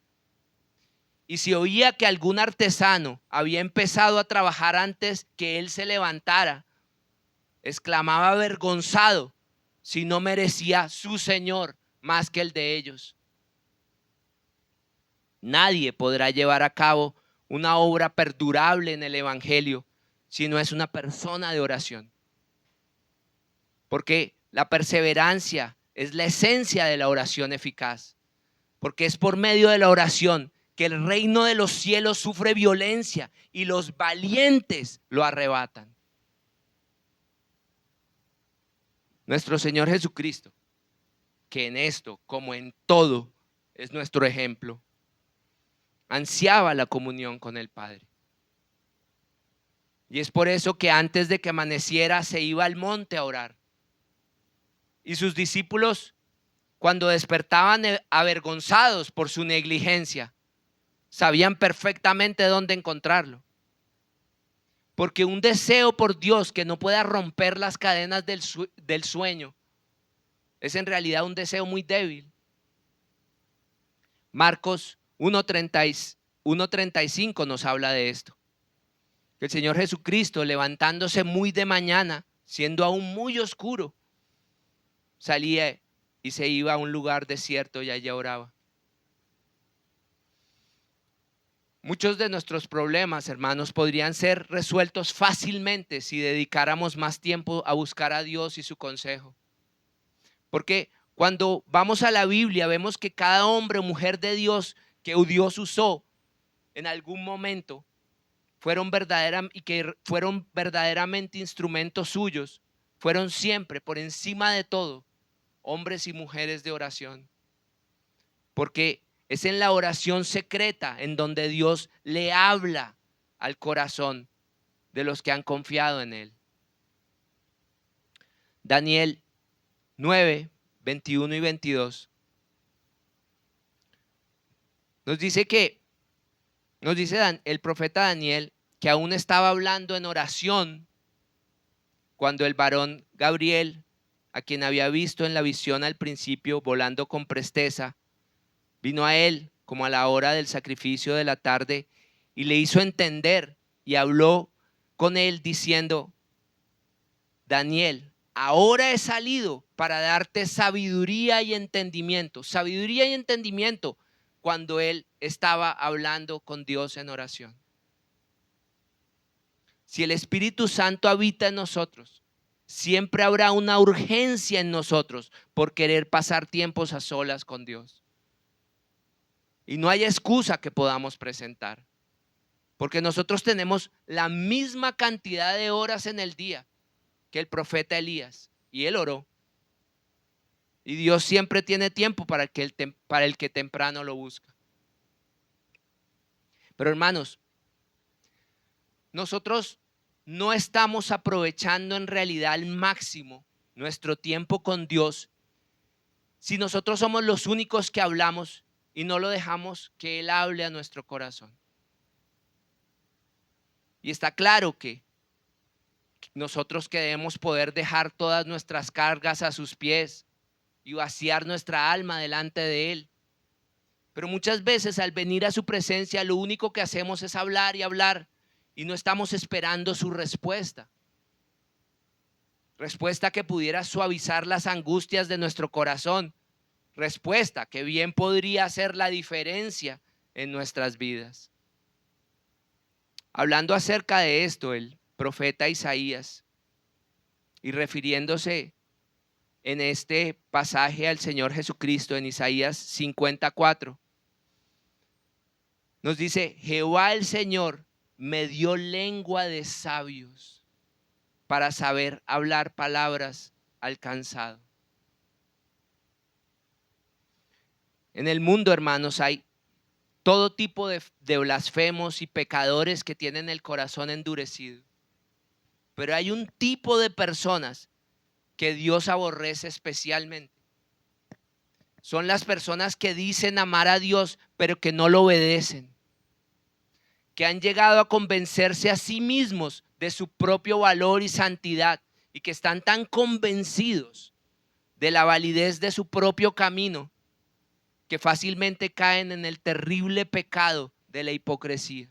Y si oía que algún artesano había empezado a trabajar antes que él se levantara, exclamaba avergonzado si no merecía su Señor más que el de ellos. Nadie podrá llevar a cabo una obra perdurable en el Evangelio si no es una persona de oración. Porque la perseverancia es la esencia de la oración eficaz. Porque es por medio de la oración que el reino de los cielos sufre violencia y los valientes lo arrebatan. Nuestro Señor Jesucristo, que en esto, como en todo, es nuestro ejemplo, ansiaba la comunión con el Padre. Y es por eso que antes de que amaneciera se iba al monte a orar. Y sus discípulos, cuando despertaban avergonzados por su negligencia, sabían perfectamente dónde encontrarlo. Porque un deseo por Dios que no pueda romper las cadenas del sueño es en realidad un deseo muy débil. Marcos 1:35 nos habla de esto. El Señor Jesucristo, levantándose muy de mañana, siendo aún muy oscuro, salía y se iba a un lugar desierto y allá oraba. Muchos de nuestros problemas, hermanos, podrían ser resueltos fácilmente si dedicáramos más tiempo a buscar a Dios y su consejo. Porque cuando vamos a la Biblia vemos que cada hombre o mujer de Dios que Dios usó en algún momento fueron verdaderamente instrumentos suyos, fueron siempre, por encima de todo, hombres y mujeres de oración. Porque es en la oración secreta en donde Dios le habla al corazón de los que han confiado en Él. Daniel 9:21 y 22 nos dice el profeta Daniel que aún estaba hablando en oración cuando el varón Gabriel, a quien había visto en la visión al principio volando con presteza, vino a él como a la hora del sacrificio de la tarde y le hizo entender y habló con él diciendo: Daniel, ahora he salido para darte sabiduría y entendimiento. Sabiduría y entendimiento cuando él estaba hablando con Dios en oración. Si el Espíritu Santo habita en nosotros, siempre habrá una urgencia en nosotros por querer pasar tiempos a solas con Dios. Y no hay excusa que podamos presentar, porque nosotros tenemos la misma cantidad de horas en el día que el profeta Elías, y él oró. Y Dios siempre tiene tiempo para el que temprano lo busca. Pero hermanos, nosotros no estamos aprovechando en realidad al máximo nuestro tiempo con Dios si nosotros somos los únicos que hablamos y no lo dejamos que Él hable a nuestro corazón. Y está claro que nosotros que debemos poder dejar todas nuestras cargas a sus pies y vaciar nuestra alma delante de Él. Pero muchas veces al venir a su presencia lo único que hacemos es hablar y hablar y no estamos esperando su respuesta. Respuesta que pudiera suavizar las angustias de nuestro corazón. Respuesta que bien podría hacer la diferencia en nuestras vidas. Hablando acerca de esto, el profeta Isaías, y refiriéndose en este pasaje al Señor Jesucristo en Isaías 54, Nos dice, Jehová el Señor me dio lengua de sabios para saber hablar palabras al cansado. En el mundo, hermanos, hay todo tipo de blasfemos y pecadores que tienen el corazón endurecido. Pero hay un tipo de personas que Dios aborrece especialmente. Son las personas que dicen amar a Dios, pero que no lo obedecen. Que han llegado a convencerse a sí mismos de su propio valor y santidad y que están tan convencidos de la validez de su propio camino que fácilmente caen en el terrible pecado de la hipocresía.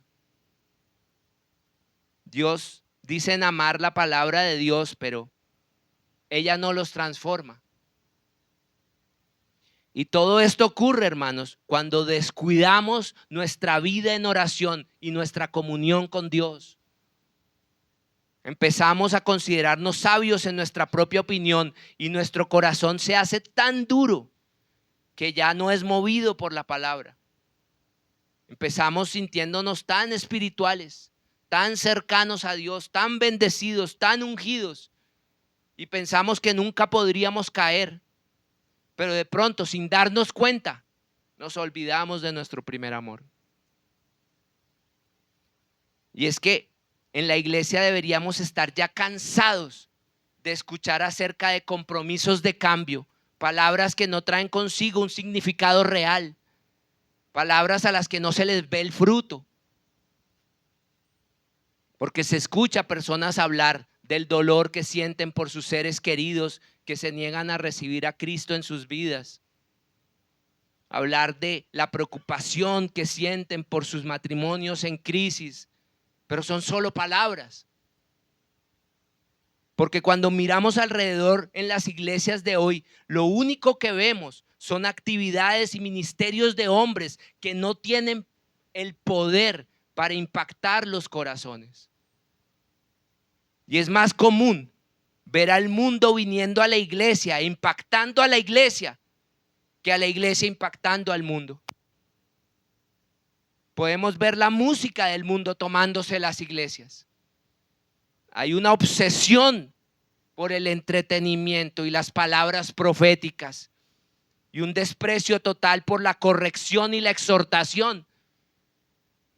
Dios dicen amar la palabra de Dios, pero ella no los transforma. Y todo esto ocurre, hermanos, cuando descuidamos nuestra vida en oración y nuestra comunión con Dios. Empezamos a considerarnos sabios en nuestra propia opinión y nuestro corazón se hace tan duro que ya no es movido por la palabra. Empezamos sintiéndonos tan espirituales, tan cercanos a Dios, tan bendecidos, tan ungidos y pensamos que nunca podríamos caer. Pero de pronto, sin darnos cuenta, nos olvidamos de nuestro primer amor. Y es que en la iglesia deberíamos estar ya cansados de escuchar acerca de compromisos de cambio, palabras que no traen consigo un significado real, palabras a las que no se les ve el fruto. Porque se escucha a personas hablar del dolor que sienten por sus seres queridos que se niegan a recibir a Cristo en sus vidas. Hablar de la preocupación que sienten por sus matrimonios en crisis, pero son solo palabras. Porque cuando miramos alrededor en las iglesias de hoy, lo único que vemos son actividades y ministerios de hombres que no tienen el poder para impactar los corazones. Y es más común ver al mundo viniendo a la iglesia, e impactando a la iglesia, que a la iglesia impactando al mundo. Podemos ver la música del mundo tomándose las iglesias. Hay una obsesión por el entretenimiento y las palabras proféticas y un desprecio total por la corrección y la exhortación.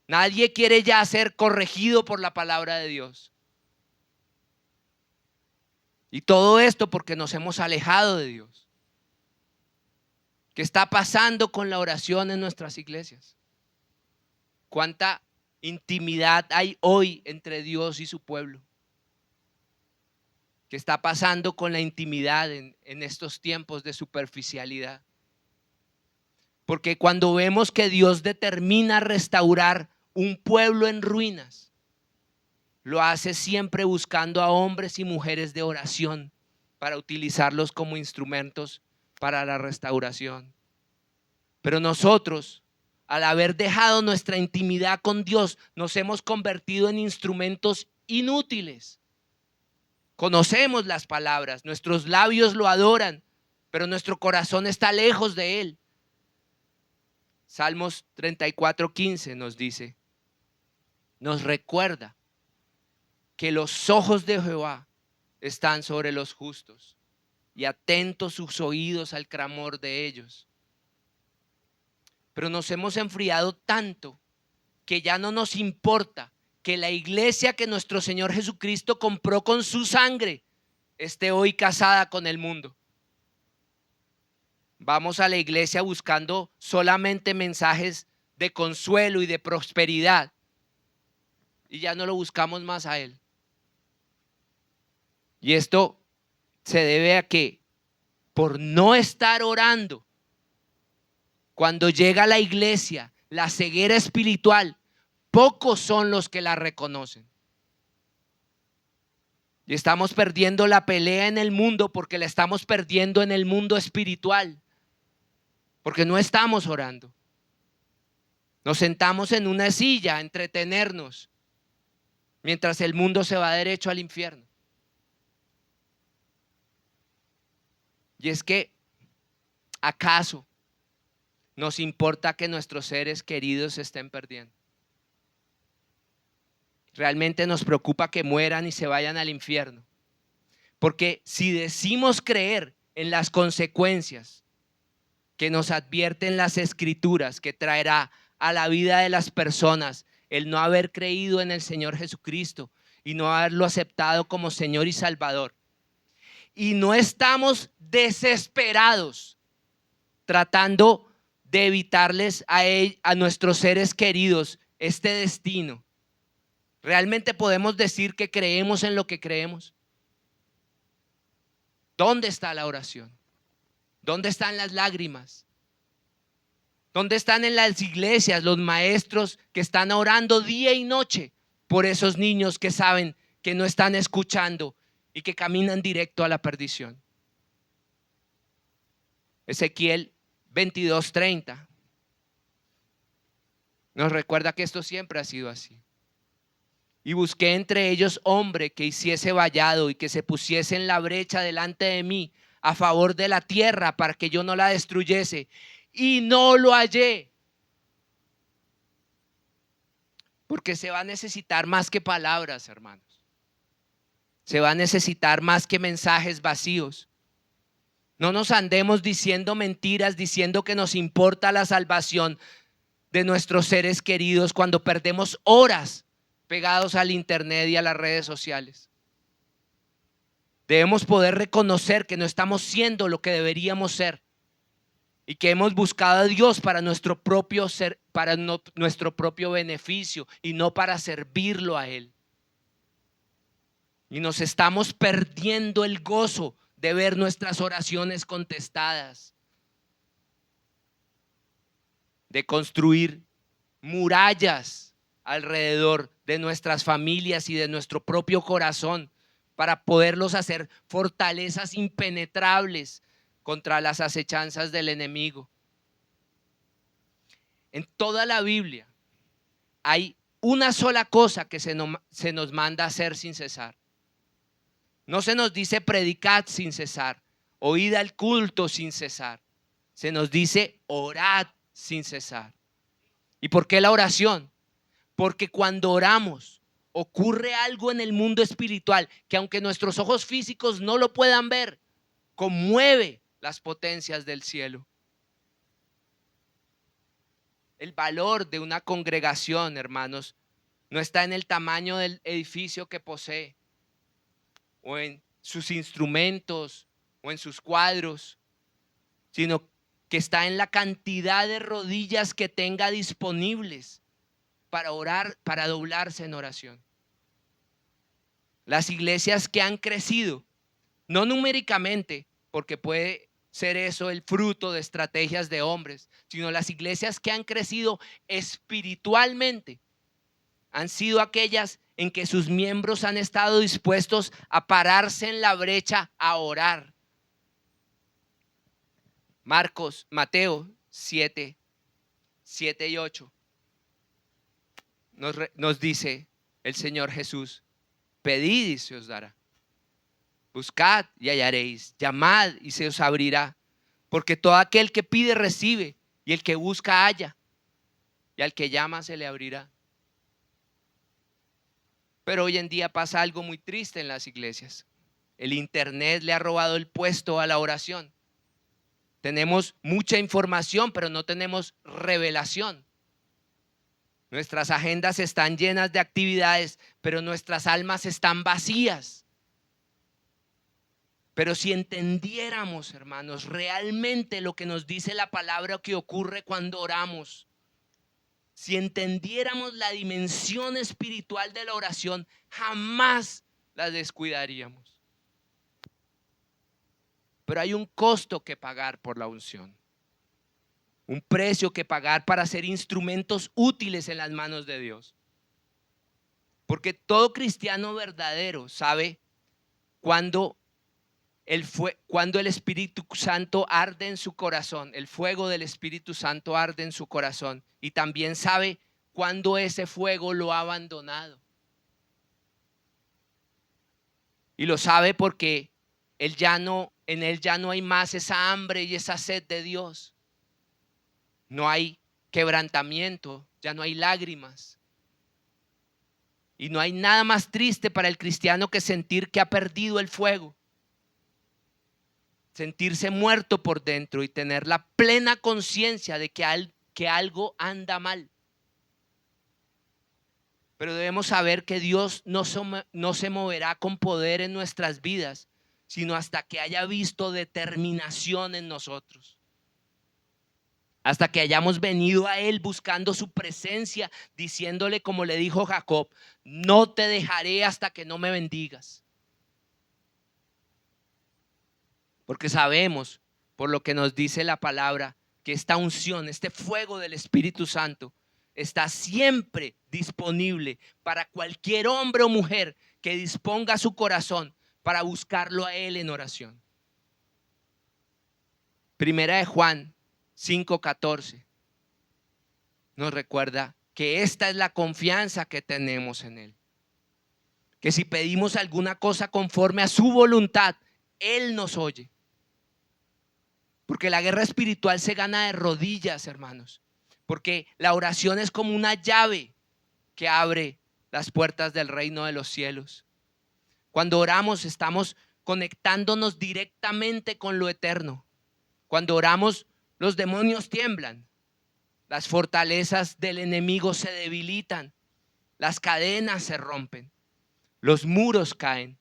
Nadie quiere ya ser corregido por la palabra de Dios. Y todo esto porque nos hemos alejado de Dios. ¿Qué está pasando con la oración en nuestras iglesias? ¿Cuánta intimidad hay hoy entre Dios y su pueblo? ¿Qué está pasando con la intimidad en estos tiempos de superficialidad? Porque cuando vemos que Dios determina restaurar un pueblo en ruinas, lo hace siempre buscando a hombres y mujeres de oración para utilizarlos como instrumentos para la restauración. Pero nosotros, al haber dejado nuestra intimidad con Dios, nos hemos convertido en instrumentos inútiles. Conocemos las palabras, nuestros labios lo adoran, pero nuestro corazón está lejos de Él. Salmos 34:15 nos dice, nos recuerda que los ojos de Jehová están sobre los justos y atentos sus oídos al clamor de ellos. Pero nos hemos enfriado tanto que ya no nos importa que la iglesia que nuestro Señor Jesucristo compró con su sangre esté hoy casada con el mundo. Vamos a la iglesia buscando solamente mensajes de consuelo y de prosperidad y ya no lo buscamos más a Él. Y esto se debe a que por no estar orando, cuando llega a la iglesia, la ceguera espiritual, pocos son los que la reconocen. Y estamos perdiendo la pelea en el mundo porque la estamos perdiendo en el mundo espiritual. Porque no estamos orando. Nos sentamos en una silla a entretenernos mientras el mundo se va derecho al infierno. Y es que, ¿acaso nos importa que nuestros seres queridos se estén perdiendo. Realmente nos preocupa que mueran y se vayan al infierno. Porque si decimos creer en las consecuencias que nos advierten las Escrituras, que traerá a la vida de las personas el no haber creído en el Señor Jesucristo y no haberlo aceptado como Señor y Salvador, y no estamos desesperados tratando de evitarles a nuestros seres queridos este destino, ¿realmente podemos decir que creemos en lo que creemos? ¿Dónde está la oración? ¿Dónde están las lágrimas? ¿Dónde están en las iglesias los maestros que están orando día y noche por esos niños que saben que no están escuchando y que caminan directo a la perdición? Ezequiel 22:30 nos recuerda que esto siempre ha sido así. Y busqué entre ellos hombre que hiciese vallado y que se pusiese en la brecha delante de mí a favor de la tierra para que yo no la destruyese. Y no lo hallé. Porque se va a necesitar más que palabras, hermanos. Se va a necesitar más que mensajes vacíos. No nos andemos diciendo mentiras, diciendo que nos importa la salvación de nuestros seres queridos cuando perdemos horas pegados al internet y a las redes sociales. Debemos poder reconocer que no estamos siendo lo que deberíamos ser y que hemos buscado a Dios para nuestro propio ser, para nuestro propio beneficio y no para servirlo a Él. Y nos estamos perdiendo el gozo de ver nuestras oraciones contestadas, de construir murallas alrededor de nuestras familias y de nuestro propio corazón para poderlos hacer fortalezas impenetrables contra las acechanzas del enemigo. En toda la Biblia hay una sola cosa que se nos manda a hacer sin cesar. No se nos dice predicad sin cesar, oíd al culto sin cesar. Se nos dice orad sin cesar. ¿Y por qué la oración? Porque cuando oramos ocurre algo en el mundo espiritual que, aunque nuestros ojos físicos no lo puedan ver, conmueve las potencias del cielo. El valor de una congregación, hermanos, no está en el tamaño del edificio que posee, o en sus instrumentos, o en sus cuadros, sino que está en la cantidad de rodillas que tenga disponibles para orar, para doblarse en oración. Las iglesias que han crecido, no numéricamente, porque puede ser eso el fruto de estrategias de hombres, sino las iglesias que han crecido espiritualmente han sido aquellas en que sus miembros han estado dispuestos a pararse en la brecha a orar. Mateo 7 y 8 nos dice el Señor Jesús: pedid y se os dará, buscad y hallaréis, llamad y se os abrirá, porque todo aquel que pide recibe, y el que busca halla, y al que llama se le abrirá. Pero hoy en día pasa algo muy triste en las iglesias. El internet le ha robado el puesto a la oración. Tenemos mucha información, pero no tenemos revelación. Nuestras agendas están llenas de actividades, pero nuestras almas están vacías. Pero si entendiéramos, hermanos, realmente lo que nos dice la palabra que ocurre cuando oramos, si entendiéramos la dimensión espiritual de la oración, jamás la descuidaríamos. Pero hay un costo que pagar por la unción, un precio que pagar para ser instrumentos útiles en las manos de Dios. Porque todo cristiano verdadero sabe cuando el Espíritu Santo arde en su corazón, el fuego del Espíritu Santo arde en su corazón, y también sabe cuando ese fuego lo ha abandonado. Y lo sabe porque en él ya no hay más esa hambre y esa sed de Dios. no hay quebrantamiento, ya no hay lágrimas. Y no hay nada más triste para el cristiano que sentir que ha perdido el fuego. Sentirse muerto por dentro y tener la plena conciencia de que algo anda mal. Pero debemos saber que Dios no se moverá con poder en nuestras vidas, sino hasta que haya visto determinación en nosotros. Hasta que hayamos venido a Él buscando su presencia, diciéndole como le dijo Jacob: no te dejaré hasta que no me bendigas. Porque sabemos, por lo que nos dice la palabra, que esta unción, este fuego del Espíritu Santo está siempre disponible para cualquier hombre o mujer que disponga su corazón para buscarlo a Él en oración. Primera de Juan 5:14 nos recuerda que esta es la confianza que tenemos en Él. Que si pedimos alguna cosa conforme a su voluntad, Él nos oye. Porque la guerra espiritual se gana de rodillas, hermanos. Porque la oración es como una llave que abre las puertas del reino de los cielos. Cuando oramos estamos conectándonos directamente con lo eterno. Cuando oramos, los demonios tiemblan. Las fortalezas del enemigo se debilitan. Las cadenas se rompen. Los muros caen.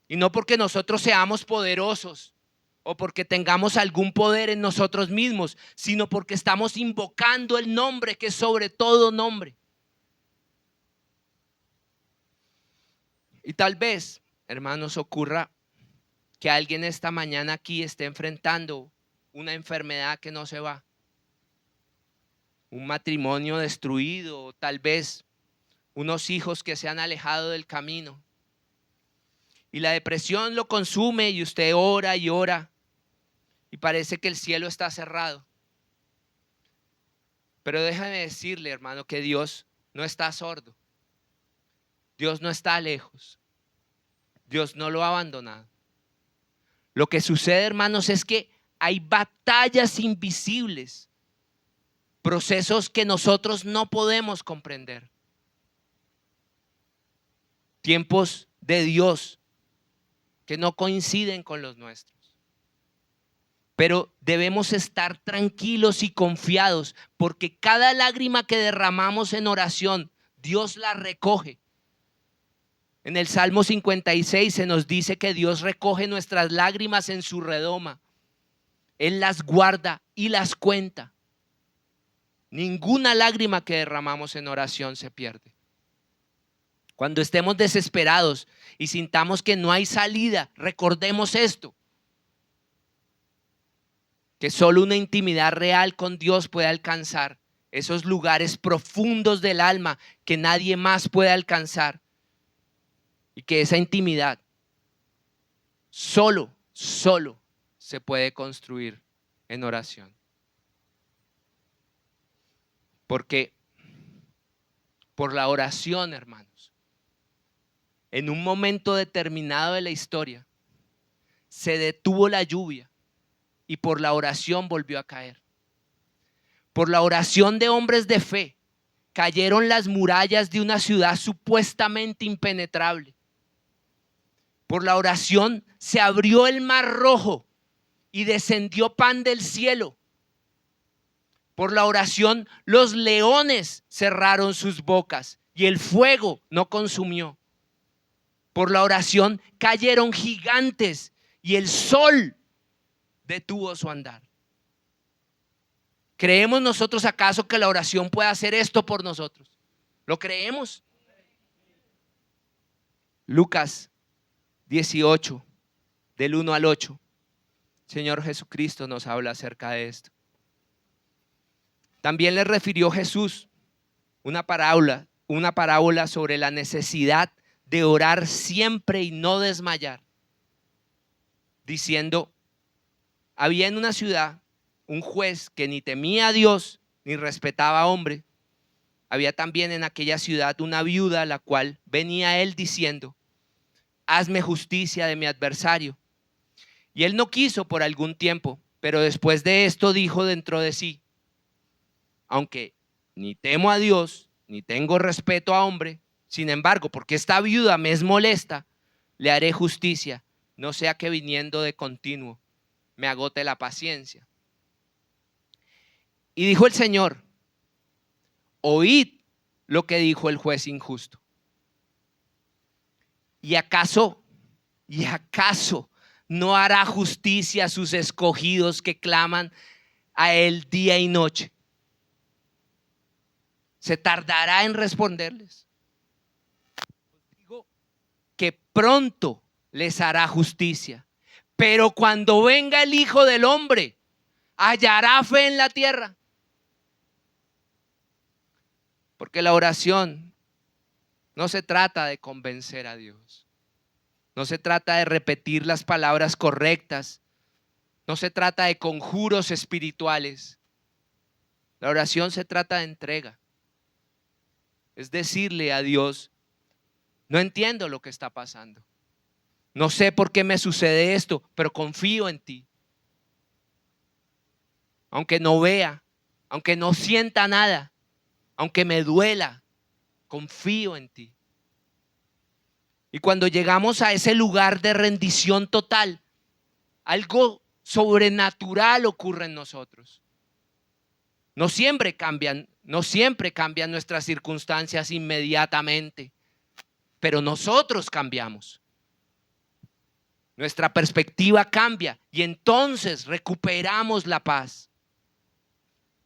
Y no porque nosotros seamos poderosos o porque tengamos algún poder en nosotros mismos, sino porque estamos invocando el nombre que es sobre todo nombre. Y tal vez, hermanos, ocurra que alguien esta mañana aquí esté enfrentando una enfermedad que no se va, un matrimonio destruido, o tal vez unos hijos que se han alejado del camino. Y la depresión lo consume y usted ora y ora y parece que el cielo está cerrado. Pero déjame decirle, hermano, que Dios no está sordo. Dios no está lejos. Dios no lo ha abandonado. Lo que sucede, hermanos, es que hay batallas invisibles, procesos que nosotros no podemos comprender. Tiempos de Dios que no coinciden con los nuestros. Pero debemos estar tranquilos y confiados, porque cada lágrima que derramamos en oración, Dios la recoge. En el Salmo 56 se nos dice que Dios recoge nuestras lágrimas en su redoma. Él las guarda y las cuenta. Ninguna lágrima que derramamos en oración se pierde. Cuando estemos desesperados y sintamos que no hay salida, recordemos esto: que solo una intimidad real con Dios puede alcanzar esos lugares profundos del alma que nadie más puede alcanzar. Y que esa intimidad solo se puede construir en oración. Porque por la oración, hermanos, en un momento determinado de la historia, se detuvo la lluvia y por la oración volvió a caer. Por la oración de hombres de fe, cayeron las murallas de una ciudad supuestamente impenetrable. Por la oración se abrió el mar rojo y descendió pan del cielo. Por la oración los leones cerraron sus bocas y el fuego no consumió. Por la oración cayeron gigantes y el sol detuvo su andar. ¿Creemos nosotros acaso que la oración puede hacer esto por nosotros? ¿Lo creemos? Lucas 18, del 1 al 8. Señor Jesucristo nos habla acerca de esto. También le refirió Jesús una parábola sobre la necesidad de orar siempre y no desmayar, diciendo: había en una ciudad un juez que ni temía a Dios ni respetaba a hombre. Había también en aquella ciudad una viuda a la cual venía a él diciendo: hazme justicia de mi adversario. Y él no quiso por algún tiempo, pero después de esto dijo dentro de sí: aunque ni temo a Dios, ni tengo respeto a hombre, sin embargo, porque esta viuda me es molesta, le haré justicia, no sea que viniendo de continuo me agote la paciencia. Y dijo el Señor, oíd lo que dijo el juez injusto. ¿Y acaso no hará justicia a sus escogidos que claman a él día y noche? ¿Se tardará en responderles? Os digo que pronto les hará justicia. Pero cuando venga el Hijo del Hombre, ¿hallará fe en la tierra? Porque la oración no se trata de convencer a Dios. No se trata de repetir las palabras correctas. No se trata de conjuros espirituales. La oración se trata de entrega. Es decirle a Dios, no entiendo lo que está pasando. No sé por qué me sucede esto, pero confío en ti. Aunque no vea, aunque no sienta nada, aunque me duela, confío en ti. Y cuando llegamos a ese lugar de rendición total, algo sobrenatural ocurre en nosotros. No siempre cambian nuestras circunstancias inmediatamente, pero nosotros cambiamos. Nuestra perspectiva cambia y entonces recuperamos la paz.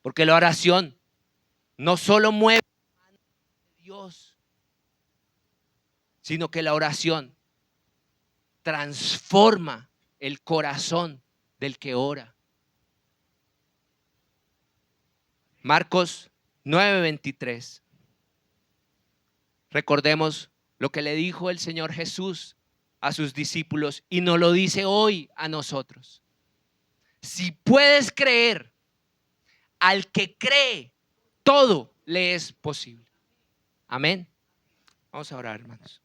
Porque la oración no solo mueve la mano de Dios, sino que la oración transforma el corazón del que ora. Marcos 9:23. Recordemos lo que le dijo el Señor Jesús a sus discípulos y nos lo dice hoy a nosotros. Si puedes creer, al que cree, todo le es posible. Amén. Vamos a orar, hermanos.